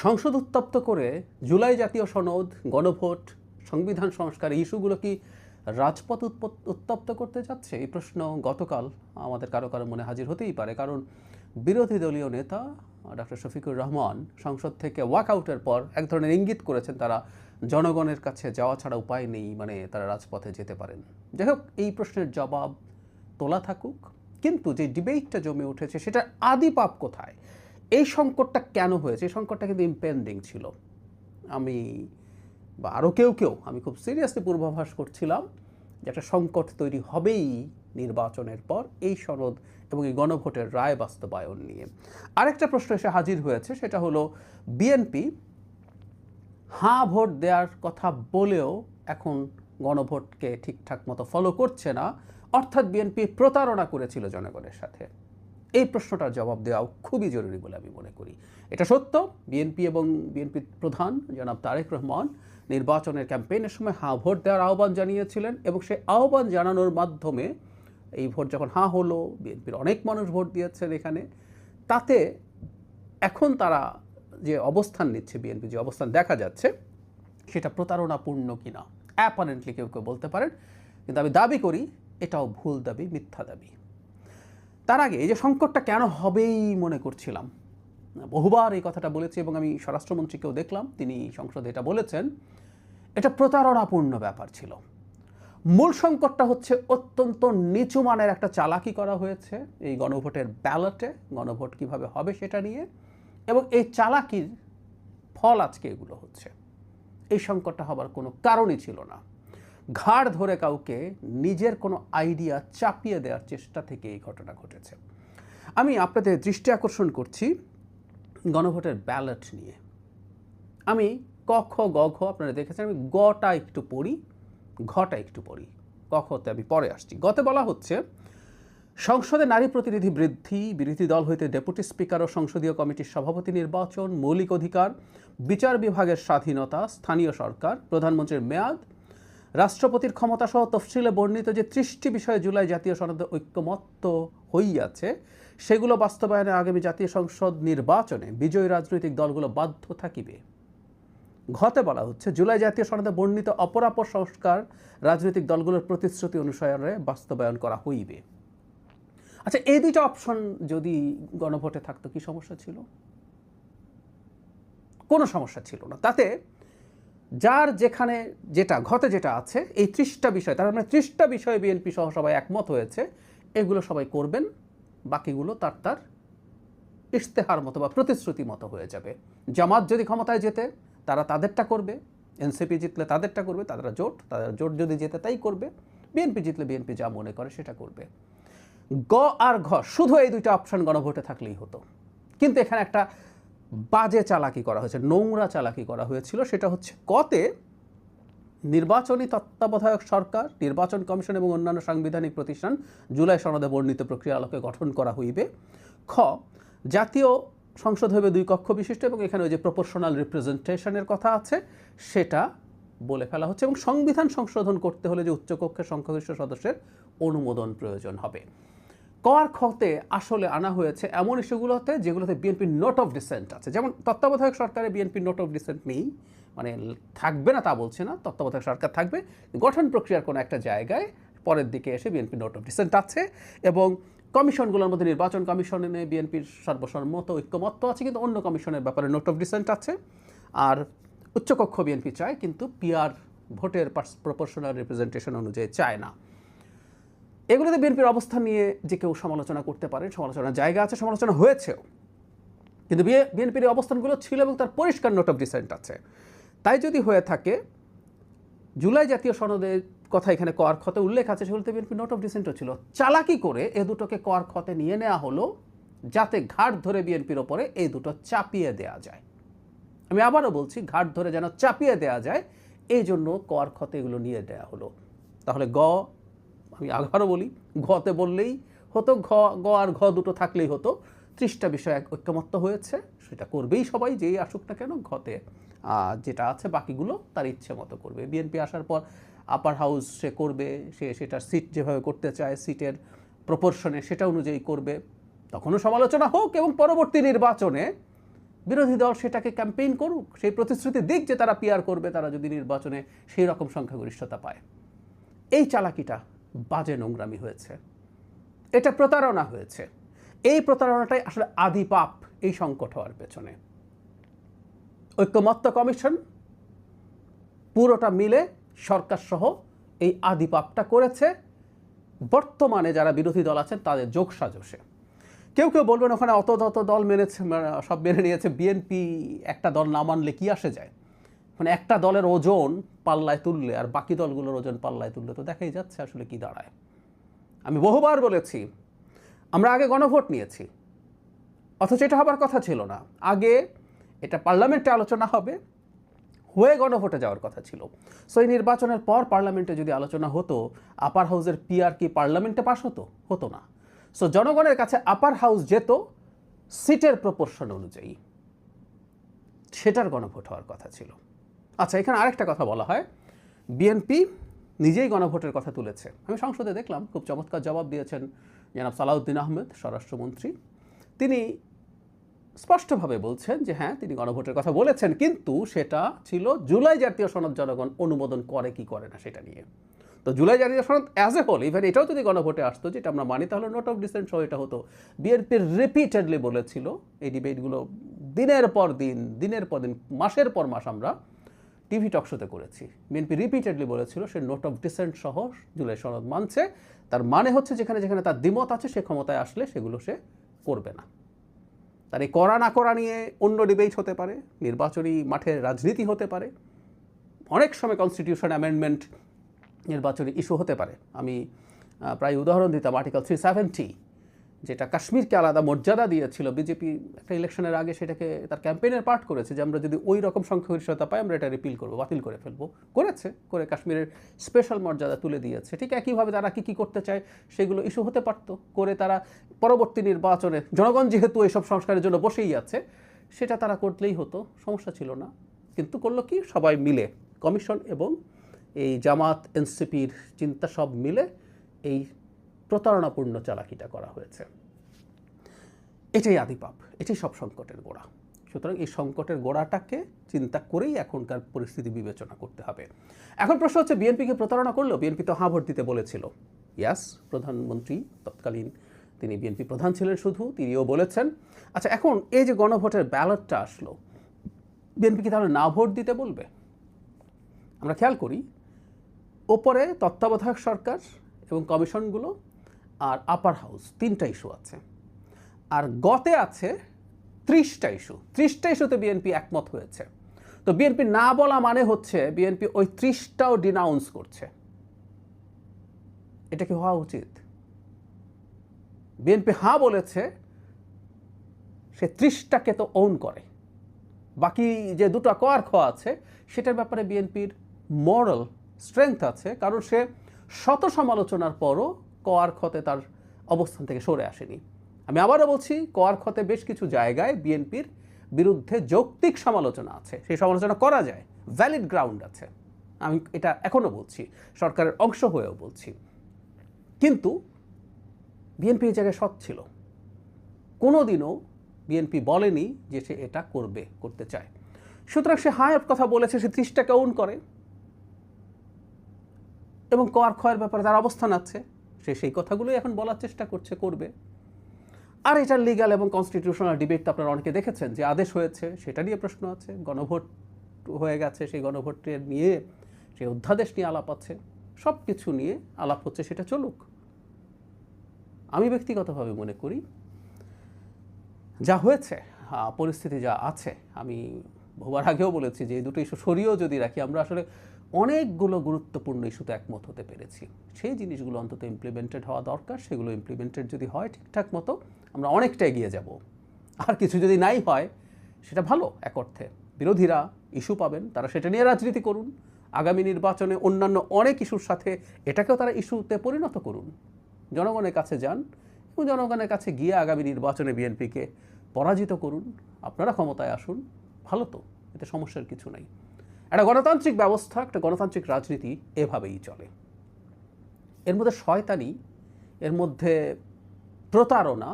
সংসদ উত্তপ্ত করে জুলাই জাতীয় সনদ, গণভোট, সংবিধান সংস্কার ইস্যুগুলো কি রাজপথ উত্তপ্ত করতে যাচ্ছে? এই প্রশ্ন গতকাল আমাদের কারো কারো মনে হাজির হতেই পারে। কারণ বিরোধী দলীয় নেতা ডক্টর শফিকুর রহমান সংসদ থেকে ওয়াকআউটের পর এক ধরনের ইঙ্গিত করেছেন তারা জনগণের কাছে যাওয়া ছাড়া উপায় নেই, মানে তারা রাজপথে যেতে পারেন। যাই হোক, এই প্রশ্নের জবাব তোলা থাকুক, কিন্তু যে ডিবেটটা জমে উঠেছে সেটার আদি পাপ কোথায়? এই সংকটটা কেন হয়েছে? এই সংকটটা কিন্তু ইম্পেন্ডিং ছিল। আমি বা আরও কেউ আমি খুব সিরিয়াসলি পূর্বাভাস করছিলাম যে একটা সংকট তৈরি হবেই নির্বাচনের পর এই সনদ এবং এই গণভোটের রায় বাস্তবায়ন নিয়ে। আরেকটা প্রশ্ন এসে হাজির হয়েছে, সেটা হলো বিএনপি হাঁ ভোট দেওয়ার কথা বলেও এখন গণভোটকে ঠিকঠাক মতো ফলো করছে না, অর্থাৎ বিএনপি প্রতারণা করেছিল জনগণের সাথে। এই প্রশ্নটার জবাব দেওয়া খুবই জরুরি বলে আমি মনে করি। এটা সত্য, বিএনপি এবং বিএনপি প্রধান জনাব তারেক রহমান নির্বাচনের ক্যাম্পেইনের সময় হাঁ ভোট দেওয়ার আহ্বান জানিয়েছিলেন এবং সেই আহ্বান জানানোর মাধ্যমে এই ভোট যখন হাঁ হলো, বিএনপির অনেক মানুষ ভোট দিয়েছেন এখানে, তাতে এখন তারা যে অবস্থান নিচ্ছে, বিএনপি যে অবস্থান দেখা যাচ্ছে, সেটা প্রতারণাপূর্ণ কিনা অ্যাপারেন্টলি কেউ বলতে পারেন, কিন্তু আমি দাবি করি এটাও ভুল দাবি, মিথ্যা দাবি। তার আগে এই যে সংকটটা কেন হবেই মনে করছিলাম, বহুবার এই কথাটা বলেছি এবং আমি স্বরাষ্ট্রমন্ত্রীকেও দেখলাম তিনি সংসদে এটা বলেছেন, এটা প্রতারণাপূর্ণ ব্যাপার ছিল। মূল সংকটটা হচ্ছে অত্যন্ত নিচু মানের একটা চালাকি করা হয়েছে এই গণভোটের ব্যালটে, গণভোট কিভাবে হবে সেটা নিয়ে, এবং এই চালাকির ফল আজকে এগুলো হচ্ছে। এই সংকটটা হবার কোনো কারণই ছিল না। ঘাড় ধরে কাউকে নিজের কোনো আইডিয়া চাপিয়ে দেওয়ার চেষ্টা থেকে এই ঘটনা ঘটেছে। আমি আপনাদের দৃষ্টি আকর্ষণ করছি গণভোটের ব্যালট নিয়ে। আমি ক খ গ ঘ আপনারা দেখেছেন, আমি গটা একটু পড়ি, ঘটা একটু পড়ি, ক খতে আমি পরে আসছি। গতে বলা হচ্ছে, সংসদে নারী প্রতিনিধি বৃদ্ধি, বিরোধী দল হইতে ডেপুটি স্পিকার ও সংসদীয় কমিটির সভাপতি নির্বাচন, মৌলিক অধিকার, বিচার বিভাগের স্বাধীনতা, স্থানীয় সরকার, প্রধানমন্ত্রীর মেয়াদ, রাষ্ট্রপতির ক্ষমতা সহ তফসিলে বর্ণিত যে 30টি বিষয়ে জুলাই জাতীয় সনদে ঐক্যমত্য হইয়াছে, সেগুলো বাস্তবায়নে আগামী জাতীয় সংসদ নির্বাচনে বিজয়ী রাজনৈতিক দলগুলো বাধ্য থাকিবে। ঘতে বলা হচ্ছে, জুলাই জাতীয় সনদে বর্ণিত অপরাপর সংস্কার রাজনৈতিক দলগুলোর প্রতিশ্রুতি অনুসারে বাস্তবায়ন করা হইবে। আচ্ছা, এই দুইটা অপশন যদি গণভোটে থাকতো কি সমস্যা ছিল? কোনো সমস্যা ছিল না। তাতে যার যেখানে যেটা ঘতে যেটা আছে, এই 30টা বিষয়, তার মানে 30টা বিষয়ে বিএনপি সহ সবাই একমত হয়েছে, এগুলো সবাই করবেন, বাকিগুলো তার ইশতেহার মতো বা প্রতিশ্রুতি মতো হয়ে যাবে। জামাত যদি ক্ষমতায় যেতে তারা তাদেরটা করবে, এনসিপি জিতলে তাদেরটা করবে, তাদের জোট যদি যেতে তাই করবে, বিএনপি জিতলে বিএনপি যা মনে করে সেটা করবে। গ আর ঘ শুধু এই দুইটা অপশন গণভোটে থাকলেই হতো, কিন্তু এখানে একটা বাজে চালাকি করা হয়েছে, নোংরা চালাকি করা হয়েছিল। সেটা হচ্ছে, কতে নির্বাচনী তত্ত্বাবধায়ক সরকার, নির্বাচন কমিশন এবং অন্যান্য সাংবিধানিক প্রতিষ্ঠান জুলাই সনদে বর্ণিত প্রক্রিয়া আলোকে গঠন করা হইবে। খ, জাতীয় সংসদ হইবে 2 কক্ষ বিশিষ্ট, এবং এখানে ওই যে প্রপোর্শনাল রিপ্রেজেন্টেশনের কথা আছে সেটা বলে ফেলা হচ্ছে, এবং সংবিধান সংশোধন করতে হলে যে উচ্চকক্ষের সংখ্যাগরিষ্ঠ সদস্যের অনুমোদন প্রয়োজন হবে। ক আর খতে আসলে আনা হয়েছে এমন ইস্যুগুলোতে যেগুলোতে বিএনপির নোট অফ ডিসেন্ট আছে, যেমন তত্ত্বাবধায়ক সরকারে বিএনপির নোট অফ ডিসেন্ট নেই, মানে থাকবে না তা বলছে না, তত্ত্বাবধায়ক সরকার থাকবে, গঠন প্রক্রিয়ার কোনো একটা জায়গায় পরের দিকে এসে বিএনপির নোট অফ ডিসেন্ট আছে, এবং কমিশনগুলোর মধ্যে নির্বাচন কমিশনে বিএনপির সর্বসম্মত ঐক্যমত্য আছে, কিন্তু অন্য কমিশনের ব্যাপারে নোট অফ ডিসেন্ট আছে। আর উচ্চকক্ষ বিএনপি চায়, কিন্তু পিআর ভোটের প্রপোর্শনাল রিপ্রেজেন্টেশন অনুযায়ী চায় না। এগুলোতে বিএনপির অবস্থান নিয়ে যে কেউ সমালোচনা করতে পারে, সমালোচনার জায়গা আছে, সমালোচনা হয়েছেও, কিন্তু বিএনপির অবস্থানগুলো ছিল এবং তার পরিষ্কার নোট অফ ডিসেন্ট আছে। তাই যদি হয়ে থাকে, জুলাই জাতীয় সনদের কথা এখানে কর খতে উল্লেখ আছে, সেগুলোতে বিএনপির নোট অফ ডিসেন্টও ছিল। চালাকি করে এ দুটোকে কর খতে নিয়ে নেওয়া হলো, যাতে ঘাট ধরে বিএনপির ওপরে এই দুটো চাপিয়ে দেওয়া যায়। আমি আবারও বলছি, ঘাট ধরে যেন চাপিয়ে দেওয়া যায়, এই জন্য কর খতে এগুলো নিয়ে দেওয়া হলো। তাহলে আমি আবারও বলি, ঘতে বললেই হতো, গ আর ঘ দুটো থাকলেই হতো। 30টা বিষয় ঐক্যমত্য হয়েছে, সেটা করবেই সবাই, যেই আসুক না কেন। ঘতে যেটা আছে বাকিগুলো তার ইচ্ছে মতো করবে। বিএনপি আসার পর আপার হাউস সে করবে, সে সেটার সিট যেভাবে করতে চায়, সিটের প্রপোর্শনে সেটা অনুযায়ী করবে, তখনও সমালোচনা হোক, এবং পরবর্তী নির্বাচনে বিরোধী দল সেটাকে ক্যাম্পেইন করুক, সেই প্রতিশ্রুতি দিক যে তারা পিআর করবে তারা যদি নির্বাচনে সেই রকম সংখ্যাগরিষ্ঠতা পায়। এই চালাকিটা বাজে নোংরামি হয়েছে, এটা প্রতারণা হয়েছে। এই প্রতারণাটাই আসলে আদি পাপ এই সংকট হওয়ার পেছনে। ঐক্যমত্য কমিশন পুরোটা মিলে সরকার সহ এই আদি পাপটা করেছে বর্তমানে যারা বিরোধী দল আছেন তাদের যোগসাজশে। কেউ কেউ বলবেন ওখানে অত দল মেনেছে, সব মেনে নিয়েছে, বিএনপি একটা দল না মানলে কি আসে যায়? মানে একটা দলের ওজন পাল্লায় তুললে আর বাকি দলগুলোর ওজন পাল্লায় তুললে তো দেখাই যাচ্ছে আসলে কি দাঁড়ায়। আমি বহুবার বলেছি আমরা আগে গণভোট নিয়েছি, অথচ এটা হবার কথা ছিল না। আগে এটা পার্লামেন্টে আলোচনা হবে, হয়ে গণভোটে যাওয়ার কথা ছিল। সো এই নির্বাচনের পর পার্লামেন্টে যদি আলোচনা হতো, আপার হাউসের পিআর কি পার্লামেন্টে পাস হতো না। সো জনগণের কাছে আপার হাউস যেত সিটের প্রপোর্শন অনুযায়ী, সেটার গণভোট হওয়ার কথা ছিল। আচ্ছা, এখানে আরেকটা কথা বলা হয়, বিএনপি নিজেই গণভোটের কথা তুলেছে। আমি সংসদে দেখলাম খুব চমৎকার জবাব দিয়েছেন জনাব সালাউদ্দিন আহমেদ, স্বরাষ্ট্রমন্ত্রী। তিনি স্পষ্টভাবে বলছেন যে হ্যাঁ, তিনি গণভোটের কথা বলেছেন, কিন্তু সেটা ছিল জুলাই জাতীয় সনদ জনগণ অনুমোদন করে কি করে না সেটা নিয়ে। তো জুলাই জাতীয় সনদ অ্যাজ এ হোল, ইভেন এটাও যদি গণভোটে আসতো, যেটা আমরা মানি, তাহলে নোট অফ ডিসেন্ট সহ এটা হতো। বিএনপির রিপিটেডলি বলেছিল, এই ডিবেটগুলো দিনের পর দিন মাসের পর মাস আমরা টিভি টকশোতে করেছি, বিএনপি রিপিটেডলি বলেছিল সে নোট অফ ডিসেন্ট সহ জুলাই সনদ মানছে। তার মানে হচ্ছে যেখানে যেখানে তার দ্বিমত আছে সে ক্ষমতায় আসলে সেগুলো সে করবে না। তার এই করা না করা নিয়ে অন্য ডিবেট হতে পারে, নির্বাচনী মাঠের রাজনীতি হতে পারে, অনেক সময় কনস্টিটিউশন অ্যামেন্ডমেন্ট নির্বাচনী ইস্যু হতে পারে। আমি প্রায় উদাহরণ দিতাম আর্টিকেল 370, যেটা কাশ্মীরকে আলাদা মর্যাদা দিয়েছিল। বিজেপি একটা ইলেকশনের আগে সেটাকে তার ক্যাম্পেইনের পার্ট করেছে যে আমরা যদি ওই রকম সংখ্যাগরিষ্ঠতা পাই আমরা এটা রিপিল করবো, বাতিল করে ফেলবো, করে কাশ্মীরের স্পেশাল মর্যাদা তুলে দিয়েছে। ঠিক একইভাবে তারা কী করতে চায় সেগুলো ইস্যু হতে পারত, করে তারা পরবর্তী নির্বাচনে জনগণ যেহেতু এইসব সংস্কারের জন্য বসেই আছে সেটা তারা করলেই হতো, সমস্যা ছিল না। কিন্তু করলো কি, সবাই মিলে, কমিশন এবং এই জামাত এনসিপির চিন্তা সব মিলে এই প্রতারণাপূর্ণ চালাকিটা করা হয়েছে। এটাই আদিপাপ, এটাই সব সংকটের গোড়া। সুতরাং এই সংকটের গোড়াটাকে চিন্তা করেই এখনকার পরিস্থিতি বিবেচনা করতে হবে। এখন প্রশ্ন হচ্ছে, বিএনপিকে প্রতারণা করলো? বিএনপি তো হাঁ ভোট দিতে বলেছিল। ইয়াস, প্রধানমন্ত্রী তৎকালীন, তিনি বিএনপি প্রধান ছিলেন শুধু, তিনিও বলেছেন। আচ্ছা, এখন এই যে গণভোটের ব্যালটটা আসলো, বিএনপি কি তাহলে না ভোট দিতে বলবে? আমরা খেয়াল করি, ওপরে তত্ত্বাবধায়ক সরকার এবং কমিশনগুলো আর আপার হাউস, 3টা ইস্যু আছে, আর গতে আছে 30টা ইস্যু। 30টা ইস্যুতে বিএনপি একমত হয়েছে। তো বিএনপি না বলা মানে হচ্ছে বিএনপি ওই 30টাও ডিনাউন্স করছে। এটা কি হওয়া উচিত? বিএনপি হ্যাঁ বলেছে, সে 30টাকে তো ওন করে, বাকি যে দুটো কর খোয়া আছে সেটার ব্যাপারে বিএনপির মরাল স্ট্রেংথ আছে, কারণ সে শত সমালোচনার পরও কর খতে তার অবস্থান থেকে সরে আসেনি। আমি আবারও বলছি, কর খতে বেশ কিছু জায়গায় বিএনপির বিরুদ্ধে যৌক্তিক সমালোচনা আছে, সেই সমালোচনা করা যায়, ভ্যালিড গ্রাউন্ড আছে। আমি এটা এখনও বলছি, সরকারের অংশ হয়েও বলছি। কিন্তু বিএনপি এই জায়গায় সৎ ছিল। কোনোদিনও বিএনপি বলেনি যে সে এটা করতে চায়। সুতরাং সে হায়ের কথা বলেছে, সে 30টাকে ওন করে এবং কর ক্ষয়ের ব্যাপারে তার অবস্থান আছে, সে সেই কথাগুলোই এখন বলার চেষ্টা করবে। আর এটার লিগ্যাল এবং কনস্টিটিউশনাল ডিবেট তো আপনারা অনেকে দেখেছেন, যে আদেশ হয়েছে সেটা নিয়ে প্রশ্ন আছে, গণভোট হয়ে গেছে, সেই গণভোটের নিয়ে, সেই অধ্যাদেশ নিয়ে আলাপ আছে, সব কিছু নিয়ে আলাপ হচ্ছে, সেটা চলুক। আমি ব্যক্তিগতভাবে মনে করি যা হয়েছে, পরিস্থিতি যা আছে, আমি বহুবার আগেও বলেছি যে এই দুটো ইস্যু সরিয়েও যদি রাখি, আমরা আসলে অনেকগুলো গুরুত্বপূর্ণ ইস্যুতে একমত হতে পেরেছি। সেই জিনিসগুলো অন্তত ইমপ্লিমেন্টেড হওয়া দরকার। সেগুলো ইমপ্লিমেন্টেড যদি হয় ঠিকঠাক মতো, আমরা অনেকটা এগিয়ে যাব। আর কিছু যদি নাই হয়, সেটা ভালো এক অর্থে। বিরোধীরা ইস্যু পাবেন, তারা সেটা নিয়ে রাজনীতি করুন। আগামী নির্বাচনে অন্যান্য অনেক ইস্যুর সাথে এটাকেও তারা ইস্যুতে পরিণত করুন। জনগণের কাছে যান এবং জনগণের কাছে গিয়ে আগামী নির্বাচনে বিএনপিকে পরাজিত করুন। আপনারা ক্ষমতায় আসুন, ভালো তো, এতে সমস্যার কিছু নাই। একটা গণতান্ত্রিক ব্যবস্থা, একটা গণতান্ত্রিক রাজনীতি এভাবেই চলে। এর মধ্যে শয়তানি, এর মধ্যে প্রতারণা